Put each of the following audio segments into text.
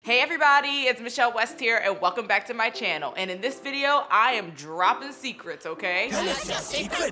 Hey everybody, it's Michelle West here and welcome back to my channel. And in this video, I am dropping secrets, okay?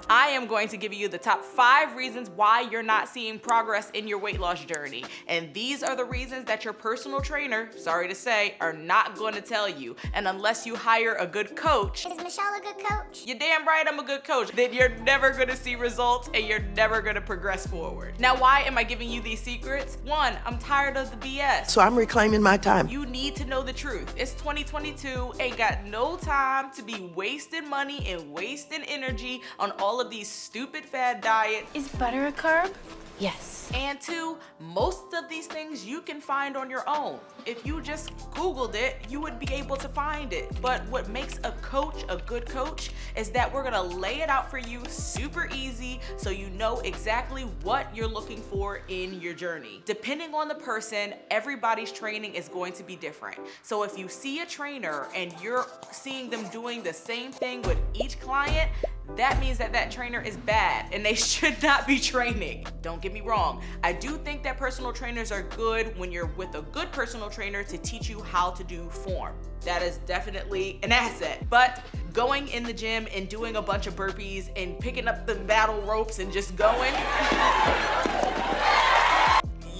I am going to give you the top 5 reasons why you're not seeing progress in your weight loss journey. And these are the reasons that your personal trainer, sorry to say, are not going to tell you. And unless you hire a good coach, is Michelle a good coach? You're damn right I'm a good coach. Then you're never gonna see results and you're never gonna progress forward. Now, why am I giving you these secrets? 1, I'm tired of the BS. So I'm reclaiming my time. You need to know the truth. It's 2022, ain't got no time to be wasting money and wasting energy on all of these stupid fad diets. Is butter a carb? Yes. And 2, most of these things you can find on your own. If you just Googled it, you would be able to find it. But what makes a coach a good coach is that we're gonna lay it out for you super easy so you know exactly what you're looking for in your journey. Depending on the person, everybody's training is going to be different. So if you see a trainer and you're seeing them doing the same thing with each client, that means that that trainer is bad and they should not be training. Don't get me wrong. I do think that personal trainers are good when you're with a good personal trainer to teach you how to do form. That is definitely an asset. But going in the gym and doing a bunch of burpees and picking up the battle ropes and just going,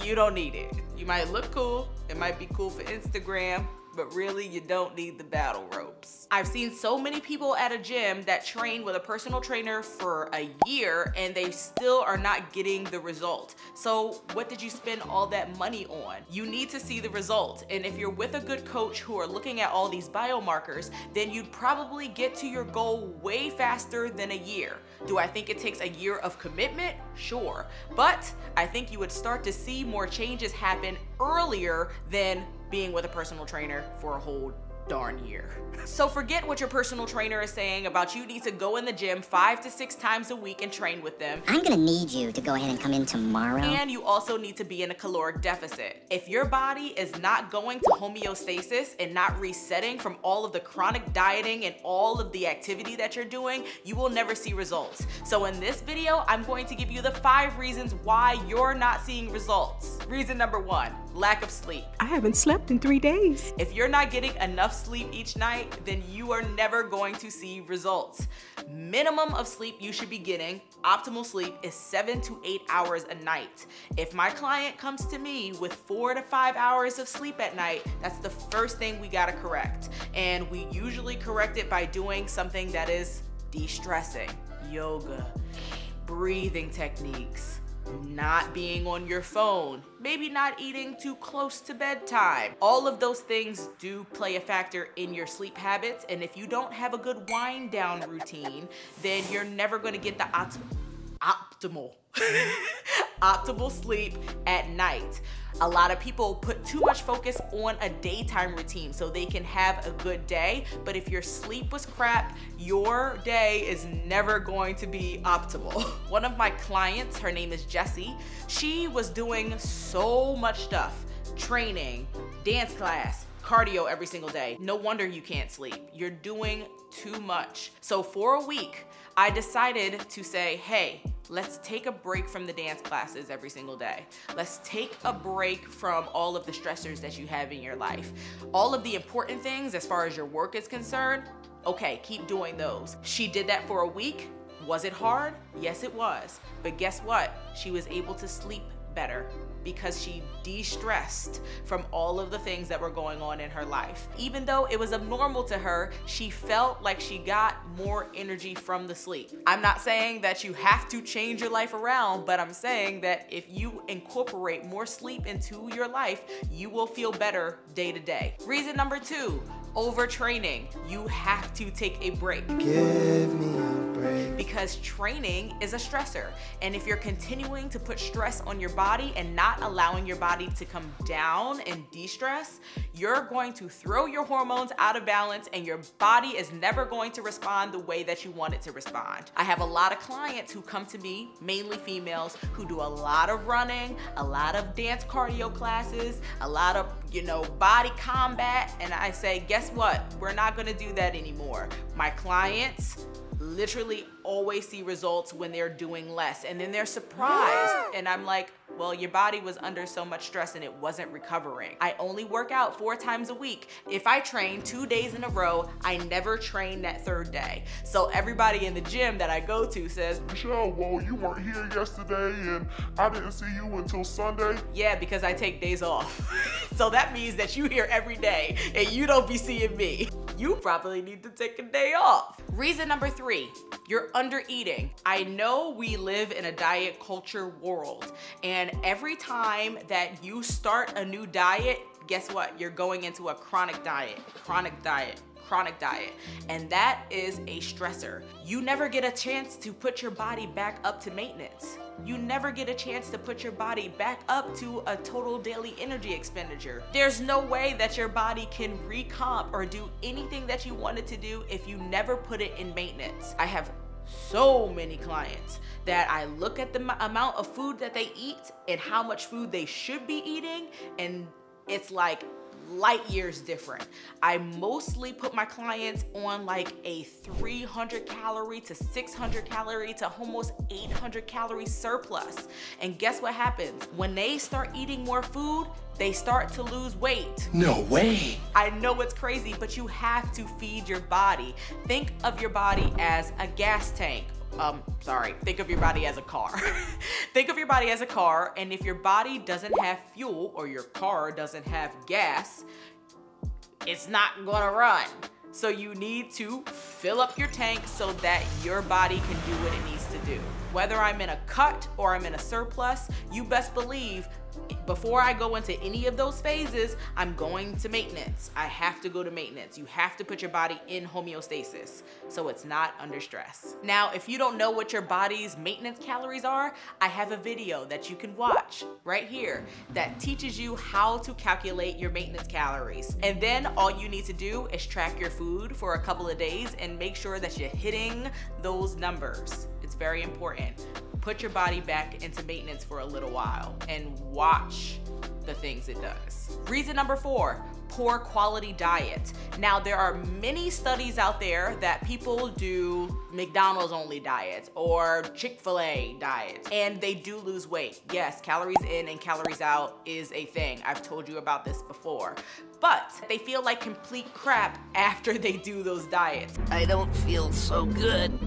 you don't need it. You might look cool. It might be cool for Instagram, but really you don't need the battle ropes. I've seen so many people at a gym that train with a personal trainer for a year and they still are not getting the result. So what did you spend all that money on? You need to see the result. And if you're with a good coach who are looking at all these biomarkers, then you'd probably get to your goal way faster than a year. Do I think it takes a year of commitment? Sure. But I think you would start to see more changes happen earlier than being with a personal trainer for a whole darn year. So forget what your personal trainer is saying about you need to go in the gym 5 to 6 times a week and train with them. I'm gonna need you to go ahead and come in tomorrow. And you also need to be in a caloric deficit. If your body is not going to homeostasis and not resetting from all of the chronic dieting and all of the activity that you're doing, you will never see results. So in this video, I'm going to give you the 5 reasons why you're not seeing results. Reason number 1, lack of sleep. I haven't slept in 3 days. If you're not getting enough sleep each night, then you are never going to see results. Minimum of sleep you should be getting, optimal sleep, is 7 to 8 hours a night. If my client comes to me with 4 to 5 hours of sleep at night, that's the first thing we gotta correct. And we usually correct it by doing something that is de-stressing, yoga, breathing techniques, not being on your phone, maybe not eating too close to bedtime. All of those things do play a factor in your sleep habits, and if you don't have a good wind down routine, then you're never gonna get the optimal optimal sleep at night. A lot of people put too much focus on a daytime routine so they can have a good day, but if your sleep was crap, your day is never going to be optimal. One of my clients, her name is Jessie, she was doing so much stuff, training, dance class, cardio every single day. No wonder you can't sleep. You're doing too much. So for a week, I decided to say, hey, let's take a break from the dance classes every single day. Let's take a break from all of the stressors that you have in your life. All of the important things as far as your work is concerned, okay, keep doing those. She did that for a week. Was it hard? Yes, it was. But guess what? She was able to sleep better because she de-stressed from all of the things that were going on in her life. Even though it was abnormal to her, she felt like she got more energy from the sleep. I'm not saying that you have to change your life around, but I'm saying that if you incorporate more sleep into your life, you will feel better day to day. Reason number 2, overtraining. You have to take a break. Give me a break. Because training is a stressor. And if you're continuing to put stress on your body and not allowing your body to come down and de-stress, you're going to throw your hormones out of balance and your body is never going to respond the way that you want it to respond. I have a lot of clients who come to me, mainly females, who do a lot of running, a lot of dance cardio classes, a lot of, body combat, and I say, guess what? We're not gonna do that anymore. My clients literally always see results when they're doing less, and then they're surprised, and I'm like, Well, your body was under so much stress and it wasn't recovering. I only work out 4 times a week. If I train 2 days in a row, I never train that 3rd day. So everybody in the gym that I go to says, Michelle, well, you weren't here yesterday and I didn't see you until Sunday. yeah, because I take days off. So that means that you here every day and you don't be seeing me. You probably need to take a day off. Reason number 3, you're under eating. I know we live in a diet culture world, and every time that you start a new diet, guess what? You're going into a chronic diet, and that is a stressor. You never get a chance to put your body back up to maintenance. You never get a chance to put your body back up to a total daily energy expenditure. There's no way that your body can recomp or do anything that you wanted to do if you never put it in maintenance. I have so many clients that I look at the amount of food that they eat and how much food they should be eating, and it's like light years different. I mostly put my clients on like a 300 calorie to 600 calorie to almost 800 calorie surplus. And guess what happens? When they start eating more food, they start to lose weight. No way. I know it's crazy, but you have to feed your body. Think of your body as a gas tank. Think of your body as a car. Think of your body as a car, and if your body doesn't have fuel or your car doesn't have gas, it's not gonna run. So you need to fill up your tank so that your body can do what it needs to do. Whether I'm in a cut or I'm in a surplus, you best believe before I go into any of those phases, I'm going to maintenance. I have to go to maintenance. You have to put your body in homeostasis so it's not under stress. Now, if you don't know what your body's maintenance calories are, I have a video that you can watch right here that teaches you how to calculate your maintenance calories. And then all you need to do is track your food for a couple of days and make sure that you're hitting those numbers. It's very important. Put your body back into maintenance for a little while and watch the things it does. Reason number 4, poor quality diet. Now, there are many studies out there that people do McDonald's only diets or Chick-fil-A diets, and they do lose weight. Yes, calories in and calories out is a thing. I've told you about this before. But they feel like complete crap after they do those diets. I don't feel so good.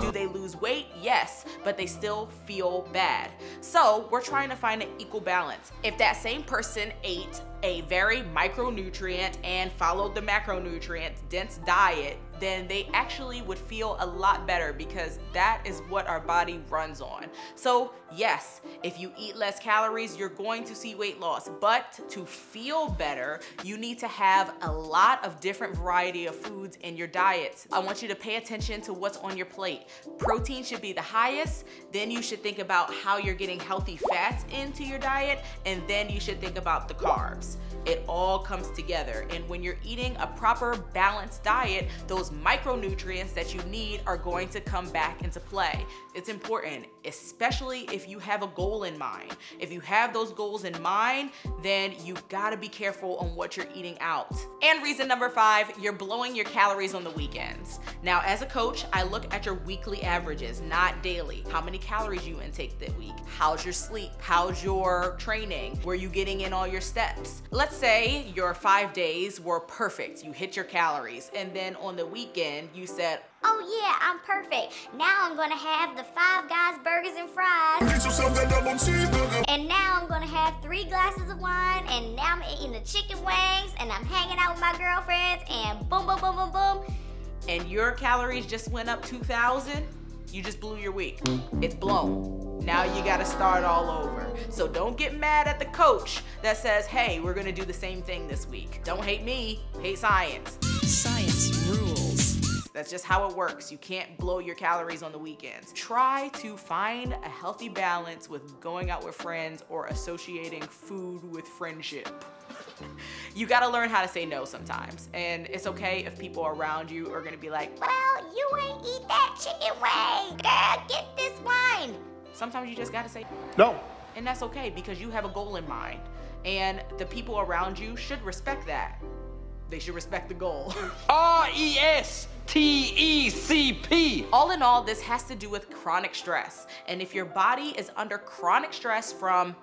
Do they lose weight? Yes, but they still feel bad. So we're trying to find an equal balance. If that same person ate a very micronutrient and followed the macronutrient dense diet, then they actually would feel a lot better because that is what our body runs on. So yes, if you eat less calories, you're going to see weight loss, but to feel better, you need to have a lot of different variety of foods in your diets. I want you to pay attention to what's on your plate. Protein should be the highest, then you should think about how you're getting healthy fats into your diet, and then you should think about the carbs. It all comes together, and when you're eating a proper balanced diet, those micronutrients that you need are going to come back into play. It's important, especially if you have a goal in mind. If you have those goals in mind, then you gotta be careful on what you're eating out. And reason number 5, you're blowing your calories on the weekends. Now, as a coach, I look at your weekly averages, not daily. How many calories you intake that week? How's your sleep? How's your training? Were you getting in all your steps? Let's say your 5 days were perfect. You hit your calories, and then on the weekend, you said, oh yeah, I'm perfect. Now I'm gonna have the Five Guys burgers and fries. And now I'm gonna have 3 glasses of wine, and now I'm eating the chicken wings, and I'm hanging out with my girlfriends, and boom, boom, boom, boom, boom. And your calories just went up 2,000, you just blew your week. It's blown. Now you gotta start all over. So don't get mad at the coach that says, hey, we're gonna do the same thing this week. Don't hate me, hate science. Science rules. That's just how it works. You can't blow your calories on the weekends. Try to find a healthy balance with going out with friends or associating food with friendship. You gotta learn how to say no sometimes. And it's okay if people around you are gonna be like, well, you ain't eat that chicken wing. Girl, get this wine. sometimes you just gotta say No. and that's okay because you have a goal in mind. And the people around you should respect that. they should respect the goal. RESTECP. All in all, this has to do with chronic stress. And if your body is under chronic stress from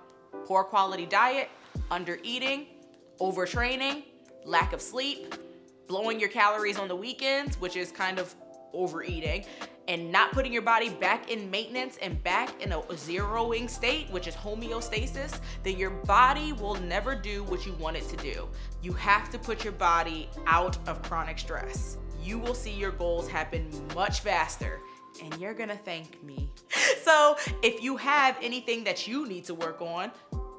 poor quality diet, under eating, overtraining, lack of sleep, blowing your calories on the weekends, which is kind of overeating, and not putting your body back in maintenance and back in a zeroing state, which is homeostasis, then your body will never do what you want it to do. You have to put your body out of chronic stress. You will see your goals happen much faster, and you're gonna thank me. So if you have anything that you need to work on,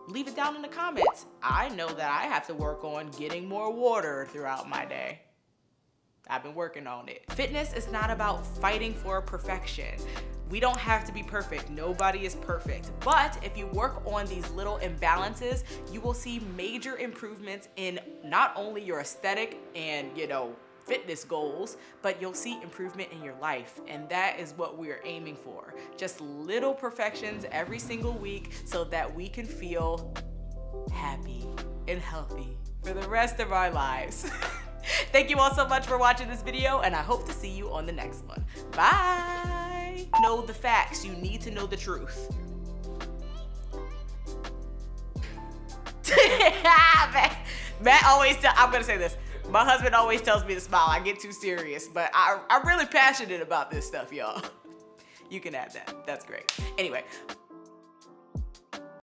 leave it down in the comments. I know that I have to work on getting more water throughout my day. I've been working on it. Fitness is not about fighting for perfection. We don't have to be perfect. Nobody is perfect. But if you work on these little imbalances, you will see major improvements in not only your aesthetic and, fitness goals, but you'll see improvement in your life. And that is what we're aiming for. Just little perfections every single week so that we can feel happy and healthy for the rest of our lives. Thank you all so much for watching this video, and I hope to see you on the next one. Bye! Know the facts. You need to know the truth. Matt always I'm gonna say this. My husband always tells me to smile. I get too serious, but I'm really passionate about this stuff, y'all. You can add that. That's great. Anyway.